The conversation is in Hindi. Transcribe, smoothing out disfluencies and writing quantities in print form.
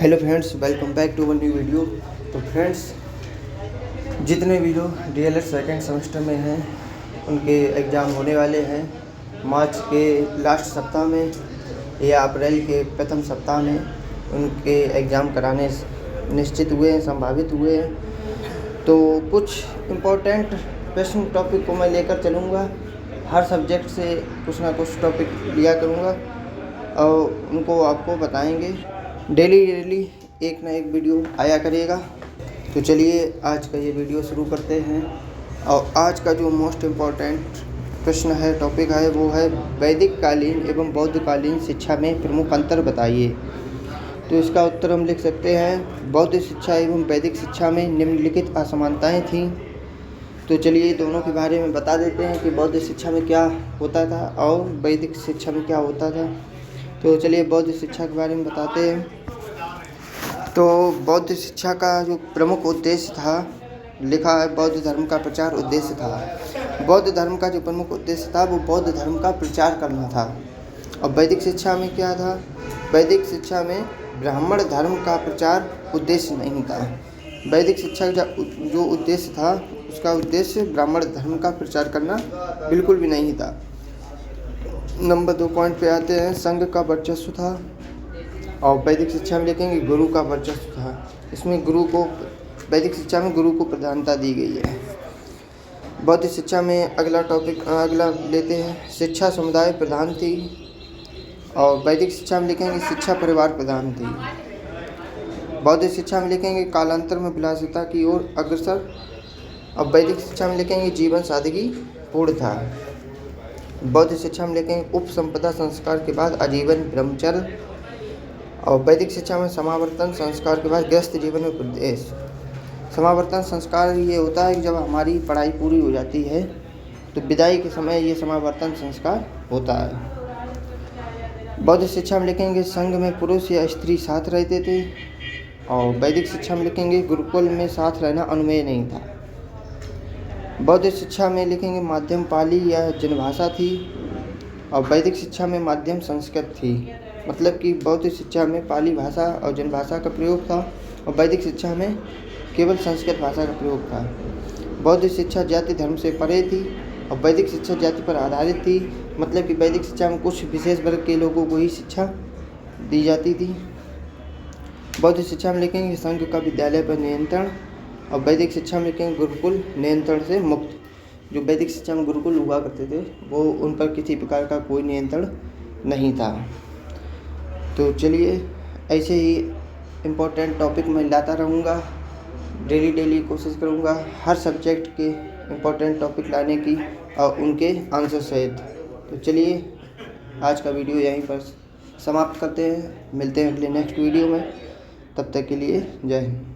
Hello friends, welcome back to one new video. तो फ्रेंड्स, जितने भी लोग डीएलएड सेकेंड सेमेस्टर में हैं उनके एग्ज़ाम होने वाले हैं मार्च के लास्ट सप्ताह में या अप्रैल के प्रथम सप्ताह में। उनके एग्ज़ाम कराने निश्चित हुए हैं, संभावित हुए हैं। तो कुछ इम्पोर्टेंट प्रश्न टॉपिक को मैं लेकर चलूँगा। हर सब्जेक्ट से कुछ ना कुछ टॉपिक लिया करूँगा और उनको आपको बताएंगे। डेली एक ना एक वीडियो आया करेगा। तो चलिए आज का ये वीडियो शुरू करते हैं। और आज का जो मोस्ट इम्पॉर्टेंट प्रश्न है, टॉपिक है, वो है वैदिक कालीन एवं बौद्धकालीन शिक्षा में प्रमुख अंतर बताइए। तो इसका उत्तर हम लिख सकते हैं, बौद्ध शिक्षा एवं वैदिक शिक्षा में निम्नलिखित असमानताएं थीं। तो चलिए दोनों के बारे में बता देते हैं कि बौद्ध शिक्षा में क्या होता था और वैदिक शिक्षा में क्या होता था। तो चलिए बौद्ध शिक्षा के बारे में बताते हैं। तो बौद्ध शिक्षा का जो प्रमुख उद्देश्य था, लिखा है बौद्ध धर्म का प्रचार उद्देश्य था। बौद्ध धर्म का जो प्रमुख उद्देश्य था वो बौद्ध धर्म का प्रचार करना था। और वैदिक शिक्षा में क्या था? वैदिक शिक्षा में ब्राह्मण धर्म का प्रचार उद्देश्य नहीं था। वैदिक शिक्षा का जो उद्देश्य था उसका उद्देश्य ब्राह्मण धर्म का प्रचार करना बिल्कुल भी नहीं था। नंबर 2 पॉइंट पे आते हैं, संघ का वर्चस्व था। और वैदिक शिक्षा में लिखेंगे गुरु का वर्चस्व था। इसमें गुरु को, वैदिक शिक्षा में गुरु को प्रधानता दी गई है। बौद्ध शिक्षा में अगला लेते हैं, शिक्षा समुदाय प्रधान थी। और वैदिक शिक्षा में लिखेंगे शिक्षा परिवार प्रधान थी। बौद्ध शिक्षा में लिखेंगे कालांतर में विलासिता की ओर अग्रसर। और वैदिक शिक्षा में लिखेंगे जीवन सादगी पूर्ण था। बौद्ध शिक्षा में लिखेंगे उपसंपदा संस्कार के बाद आजीवन ब्रह्मचर्य। और वैदिक शिक्षा में समावर्तन संस्कार के बाद गृहस्थ जीवन में प्रवेश। समावर्तन संस्कार ये होता है कि जब हमारी पढ़ाई पूरी हो जाती है तो विदाई के समय ये समावर्तन संस्कार होता है। बौद्ध शिक्षा में लिखेंगे संघ में पुरुष या स्त्री साथ रहते थे। और वैदिक शिक्षा में लिखेंगे गुरुकुल में साथ रहना अनुमेय नहीं था। बौद्ध शिक्षा में लिखेंगे माध्यम पाली या जनभाषा थी। और वैदिक शिक्षा में माध्यम संस्कृत थी। मतलब कि बौद्ध शिक्षा में पाली भाषा और जनभाषा का प्रयोग था और वैदिक शिक्षा में केवल संस्कृत भाषा का प्रयोग था। बौद्ध शिक्षा जाति धर्म से परे थी और वैदिक शिक्षा जाति पर आधारित थी। मतलब कि वैदिक शिक्षा में कुछ विशेष वर्ग के लोगों को ही शिक्षा दी जाती थी। बौद्ध शिक्षा में लिखेंगे संघ का विद्यालय पर नियंत्रण। और वैदिक शिक्षा में लिखेंगे गुरुकुल नियंत्रण से मुक्त। जो वैदिक शिक्षा में गुरुकुल हुआ करते थे वो उन पर किसी प्रकार का कोई नियंत्रण नहीं था। तो चलिए ऐसे ही इम्पोर्टेंट टॉपिक मैं लाता रहूँगा। डेली कोशिश करूँगा हर सब्जेक्ट के इम्पोर्टेंट टॉपिक लाने की और उनके आंसर सहित। तो चलिए आज का वीडियो यहीं पर समाप्त करते हैं। मिलते हैं अगले नेक्स्ट वीडियो में। तब तक के लिए जय हिंद।